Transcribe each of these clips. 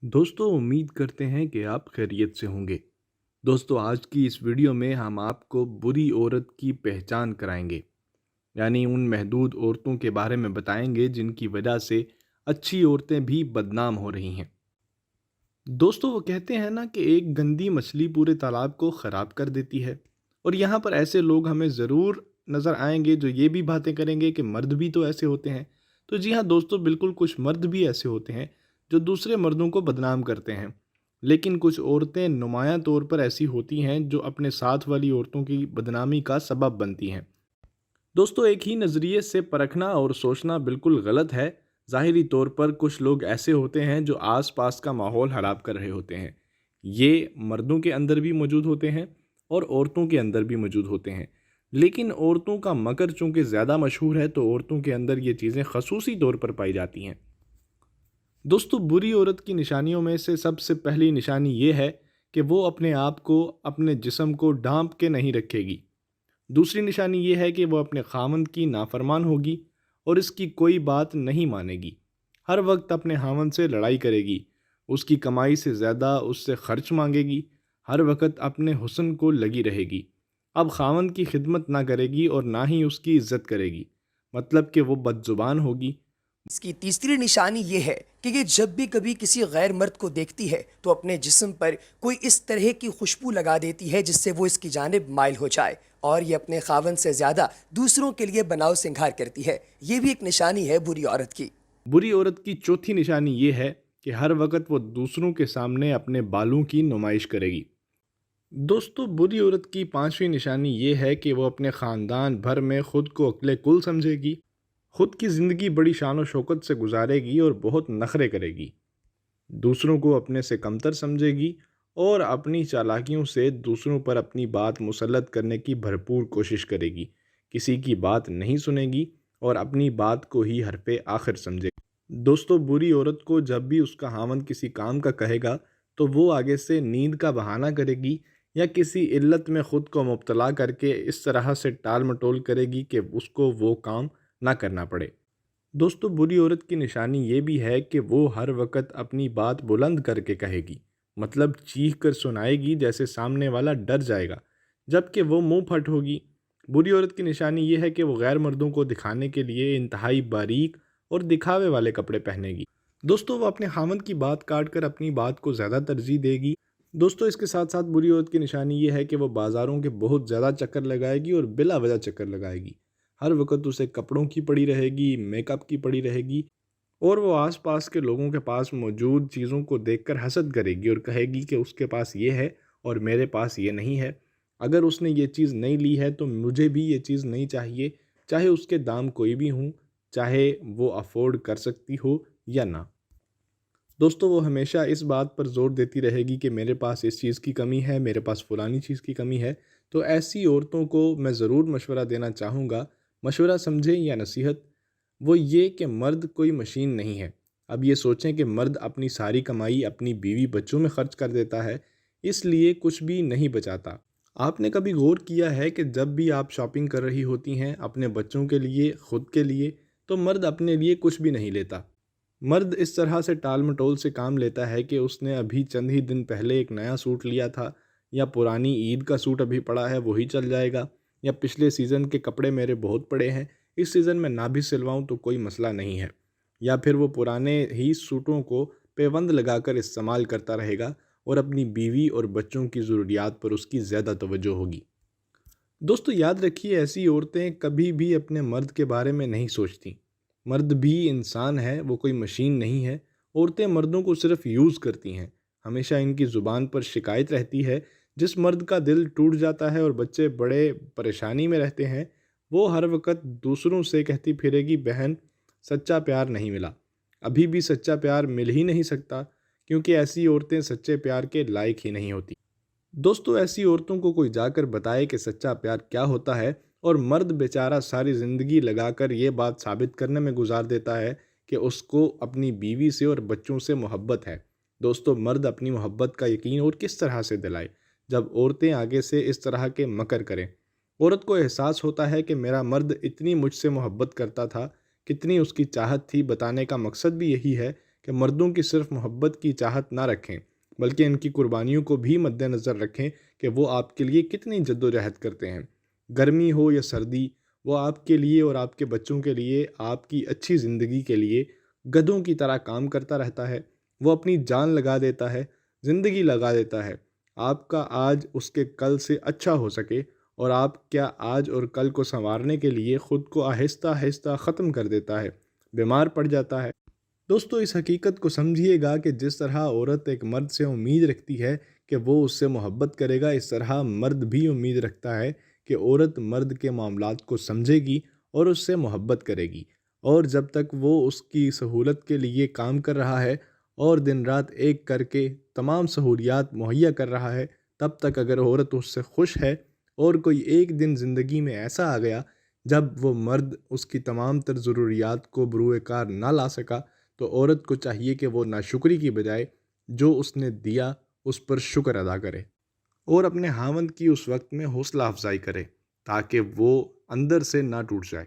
दोस्तों उम्मीद करते हैं कि आप खैरियत से होंगे। दोस्तों आज की इस वीडियो में हम आपको बुरी औरत की पहचान कराएंगे। यानी उन महदूद औरतों के बारे में बताएंगे जिनकी वजह से अच्छी औरतें भी बदनाम हो रही हैं। दोस्तों वो कहते हैं ना कि एक गंदी मछली पूरे तालाब को ख़राब कर देती है। और यहाँ पर ऐसे लोग हमें ज़रूर नज़र आएंगे जो ये भी बातें करेंगे कि मर्द भी तो ऐसे होते हैं। तो जी हाँ दोस्तों, बिल्कुल कुछ मर्द भी ऐसे होते हैं जो दूसरे मर्दों को बदनाम करते हैं। लेकिन कुछ औरतें नुमायां तौर पर ऐसी होती हैं जो अपने साथ वाली औरतों की बदनामी का सबब बनती हैं। दोस्तों एक ही नज़रिए से परखना और सोचना बिल्कुल गलत है। ज़ाहिरी तौर पर कुछ लोग ऐसे होते हैं जो आसपास का माहौल ख़राब कर रहे होते हैं। ये मर्दों के अंदर भी मौजूद होते हैं और औरतों के अंदर भी मौजूद होते हैं। लेकिन औरतों का मकर चूँकि ज़्यादा मशहूर है तो औरतों के अंदर ये चीज़ें खसूसी तौर पर पाई जाती हैं। दोस्तों बुरी औरत की निशानियों में से सबसे पहली निशानी ये है कि वो अपने आप को, अपने जिस्म को ढांप के नहीं रखेगी। दूसरी निशानी ये है कि वो अपने खामंद की नाफरमान होगी और इसकी कोई बात नहीं मानेगी। हर वक्त अपने खामंद से लड़ाई करेगी, उसकी कमाई से ज़्यादा उससे खर्च मांगेगी, हर वक्त अपने हुस्न को लगी रहेगी। अब खामंद की खिदमत ना करेगी और ना ही उसकी इज्जत करेगी, मतलब कि वो बदजुबान होगी। इसकी तीसरी निशानी ये है कि ये जब भी कभी किसी गैर मर्द को देखती है तो अपने जिस्म पर कोई इस तरह की खुशबू लगा देती है जिससे वो इसकी जानिब माइल हो जाए, और ये अपने खावन से ज़्यादा दूसरों के लिए बनाव सिंगार करती है। ये भी एक निशानी है बुरी औरत की। बुरी औरत की चौथी निशानी ये है कि हर वक्त वो दूसरों के सामने अपने बालों की नुमाइश करेगी। दोस्तों बुरी औरत की पांचवी निशानी ये है कि वो अपने ख़ानदान भर में ख़ुद को अक्ले कुल समझेगी, ख़ुद की ज़िंदगी बड़ी शान और शौकत से गुजारेगी और बहुत नखरे करेगी। दूसरों को अपने से कमतर समझेगी और अपनी चालाकियों से दूसरों पर अपनी बात मुसल्लत करने की भरपूर कोशिश करेगी। किसी की बात नहीं सुनेगी और अपनी बात को ही हरफ़े आखिर समझेगी। दोस्तों बुरी औरत को जब भी उसका हामंद किसी काम का कहेगा तो वो आगे से नींद का बहाना करेगी या किसी इल्लत में ख़ुद को मुब्तला करके इस तरह से टाल मटोल करेगी कि उसको वो काम ना करना पड़े। दोस्तों बुरी औरत की निशानी ये भी है कि वो हर वक्त अपनी बात बुलंद करके कहेगी, मतलब चीख कर सुनाएगी जैसे सामने वाला डर जाएगा, जबकि वो मुंह फट होगी। बुरी औरत की निशानी ये है कि वो गैर मर्दों को दिखाने के लिए इंतहाई बारीक और दिखावे वाले कपड़े पहनेगी। दोस्तों वो अपने खामद की बात काट कर अपनी बात को ज़्यादा तरजीह देगी। दोस्तों इसके साथ साथ बुरी औरत की निशानी ये है कि वो बाज़ारों के बहुत ज़्यादा चक्कर लगाएगी और बिला वजह चक्कर लगाएगी। हर वक्त उसे कपड़ों की पड़ी रहेगी, मेकअप की पड़ी रहेगी और वो आसपास के लोगों के पास मौजूद चीज़ों को देखकर हसद करेगी और कहेगी कि उसके पास ये है और मेरे पास ये नहीं है। अगर उसने ये चीज़ नहीं ली है तो मुझे भी ये चीज़ नहीं चाहिए, चाहे उसके दाम कोई भी हों, चाहे वो अफोर्ड कर सकती हो या ना। दोस्तों वो हमेशा इस बात पर ज़ोर देती रहेगी कि मेरे पास इस चीज़ की कमी है, मेरे पास फ़लानी चीज़ की कमी है। तो ऐसी औरतों को मैं ज़रूर मशवरा देना चाहूँगा, मशवरा समझें या नसीहत, वो ये कि मर्द कोई मशीन नहीं है। अब ये सोचें कि मर्द अपनी सारी कमाई अपनी बीवी बच्चों में खर्च कर देता है, इसलिए कुछ भी नहीं बचाता। आपने कभी गौर किया है कि जब भी आप शॉपिंग कर रही होती हैं अपने बच्चों के लिए, ख़ुद के लिए, तो मर्द अपने लिए कुछ भी नहीं लेता। मर्द इस तरह से टाल मटोल से काम लेता है कि उसने अभी चंद ही दिन पहले एक नया सूट लिया था, या पुरानी ईद का सूट अभी पड़ा है वही चल जाएगा, या पिछले सीज़न के कपड़े मेरे बहुत पड़े हैं, इस सीज़न में ना भी सिलवाऊं तो कोई मसला नहीं है, या फिर वो पुराने ही सूटों को पेबंद लगाकर इस्तेमाल करता रहेगा और अपनी बीवी और बच्चों की ज़रूरियात पर उसकी ज़्यादा तवज्जो होगी। दोस्तों याद रखिए ऐसी औरतें कभी भी अपने मर्द के बारे में नहीं सोचती। मर्द भी इंसान है, वो कोई मशीन नहीं है। औरतें मर्दों को सिर्फ यूज़ करती हैं। हमेशा इनकी ज़ुबान पर शिकायत रहती है। जिस मर्द का दिल टूट जाता है और बच्चे बड़े परेशानी में रहते हैं, वो हर वक्त दूसरों से कहती फिरेगी बहन सच्चा प्यार नहीं मिला। अभी भी सच्चा प्यार मिल ही नहीं सकता, क्योंकि ऐसी औरतें सच्चे प्यार के लायक ही नहीं होती। दोस्तों ऐसी औरतों को कोई जाकर बताए कि सच्चा प्यार क्या होता है, और मर्द बेचारा सारी ज़िंदगी लगाकर ये बात साबित करने में गुजार देता है कि उसको अपनी बीवी से और बच्चों से मोहब्बत है। दोस्तों मर्द अपनी मोहब्बत का यकीन और किस तरह से दिलाए जब औरतें आगे से इस तरह के मकर करें। औरत को एहसास होता है कि मेरा मर्द इतनी मुझसे मोहब्बत करता था, कितनी उसकी चाहत थी। बताने का मकसद भी यही है کہ مردوں کی صرف محبت کی چاہت نہ رکھیں بلکہ ان کی قربانیوں کو بھی مد نظر رکھیں کہ وہ آپ کے لیے کتنی جد و جہد کرتے ہیں۔ گرمی ہو یا سردی، وہ آپ کے لیے اور آپ کے بچوں کے لیے، آپ کی اچھی زندگی کے لیے گدھوں کی طرح کام کرتا رہتا ہے۔ وہ اپنی جان لگا دیتا ہے، زندگی لگا دیتا ہے، آپ کا آج اس کے کل سے اچھا ہو سکے، اور آپ کیا آج اور کل کو سنوارنے کے لیے خود کو آہستہ آہستہ ختم کر دیتا ہے، بیمار پڑ جاتا ہے۔ دوستو، اس حقیقت کو سمجھیے گا کہ جس طرح عورت ایک مرد سے امید رکھتی ہے کہ وہ اس سے محبت کرے گا، اس طرح مرد بھی امید رکھتا ہے کہ عورت مرد کے معاملات کو سمجھے گی اور اس سے محبت کرے گی، اور جب تک وہ اس کی سہولت کے لیے کام کر رہا ہے اور دن رات ایک کر کے تمام سہولیات مہیا کر رہا ہے، تب تک اگر عورت اس سے خوش ہے اور کوئی ایک دن زندگی میں ایسا آ گیا جب وہ مرد اس کی تمام تر ضروریات کو بروئے کار نہ لا سکا، تو عورت کو چاہیے کہ وہ ناشکری کی بجائے جو اس نے دیا اس پر شکر ادا کرے اور اپنے خاوند کی اس وقت میں حوصلہ افزائی کرے تاکہ وہ اندر سے نہ ٹوٹ جائے۔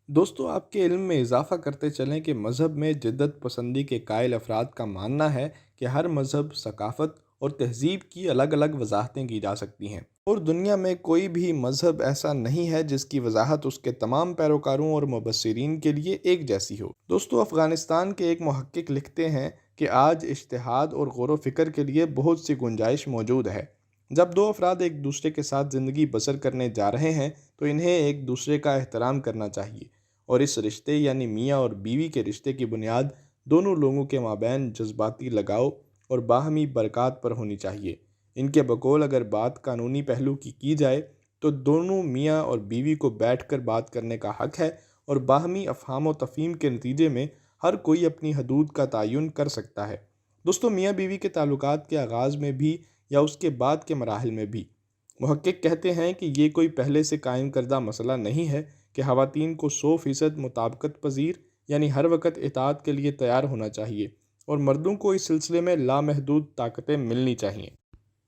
دوستو، آپ کے علم میں اضافہ کرتے چلیں کہ مذہب میں جدت پسندی کے قائل افراد کا ماننا ہے کہ ہر مذہب، ثقافت اور تہذیب کی الگ الگ وضاحتیں کی جا سکتی ہیں، اور دنیا میں کوئی بھی مذہب ایسا نہیں ہے جس کی وضاحت اس کے تمام پیروکاروں اور مبصرین کے لیے ایک جیسی ہو۔ دوستو، افغانستان کے ایک محقق لکھتے ہیں کہ آج اجتہاد اور غور و فکر کے لیے بہت سی گنجائش موجود ہے۔ جب دو افراد ایک دوسرے کے ساتھ زندگی بسر کرنے جا رہے ہیں تو انہیں ایک دوسرے کا احترام کرنا چاہیے، اور اس رشتے یعنی میاں اور بیوی کے رشتے کی بنیاد دونوں لوگوں کے مابین جذباتی لگاؤ اور باہمی برکات پر ہونی چاہیے۔ ان کے بقول اگر بات قانونی پہلو کی جائے تو دونوں میاں اور بیوی کو بیٹھ کر بات کرنے کا حق ہے، اور باہمی افہام و تفہیم کے نتیجے میں ہر کوئی اپنی حدود کا تعین کر سکتا ہے۔ دوستو، میاں بیوی کے تعلقات کے آغاز میں بھی یا اس کے بعد کے مراحل میں بھی محقق کہتے ہیں کہ یہ کوئی پہلے سے قائم کردہ مسئلہ نہیں ہے کہ خواتین کو 100% مطابقت پذیر یعنی ہر وقت اطاعت کے لیے تیار ہونا چاہیے، اور مردوں کو اس سلسلے میں لامحدود طاقتیں ملنی چاہیے۔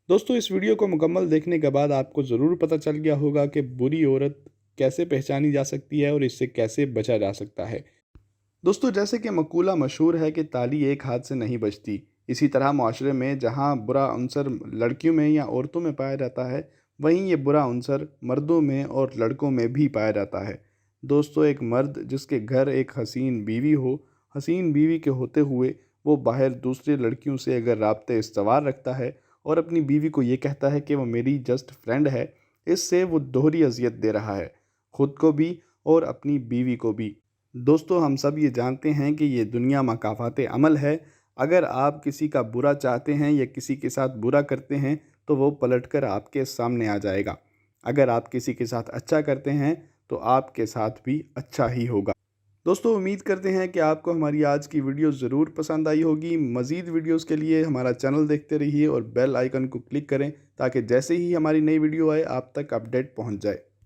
دوستو، اس ویڈیو کو مکمل دیکھنے کے بعد آپ کو ضرور پتہ چل گیا ہوگا کہ بری عورت کیسے پہچانی جا سکتی ہے اور اس سے کیسے بچا جا سکتا ہے۔ دوستو، جیسے کہ مقولہ مشہور ہے کہ تالی ایک ہاتھ سے نہیں بجتی، اسی طرح معاشرے میں جہاں برا عنصر لڑکیوں میں یا عورتوں میں پایا جاتا ہے، وہیں یہ برا عنصر مردوں میں اور لڑکوں میں بھی پایا جاتا ہے۔ دوستو، ایک مرد جس کے گھر ایک حسین بیوی ہو، حسین بیوی کے ہوتے ہوئے وہ باہر دوسرے لڑکیوں سے اگر رابطے استوار رکھتا ہے اور اپنی بیوی کو یہ کہتا ہے کہ وہ میری جسٹ فرینڈ ہے، اس سے وہ دوہری اذیت دے رہا ہے، خود کو بھی اور اپنی بیوی کو بھی۔ دوستو، ہم سب یہ جانتے ہیں کہ یہ دنیا مکافات عمل ہے۔ اگر آپ کسی کا برا چاہتے ہیں یا کسی کے ساتھ برا کرتے ہیں تو وہ پلٹ کر آپ کے سامنے آ جائے گا۔ اگر آپ کسی کے ساتھ اچھا کرتے ہیں تو آپ کے ساتھ بھی اچھا ہی ہوگا۔ دوستو، امید کرتے ہیں کہ آپ کو ہماری آج کی ویڈیو ضرور پسند آئی ہوگی۔ مزید ویڈیوز کے لیے ہمارا چینل دیکھتے رہیے اور بیل آئیکن کو کلک کریں تاکہ جیسے ہی ہماری نئی ویڈیو آئے آپ تک اپڈیٹ پہنچ جائے۔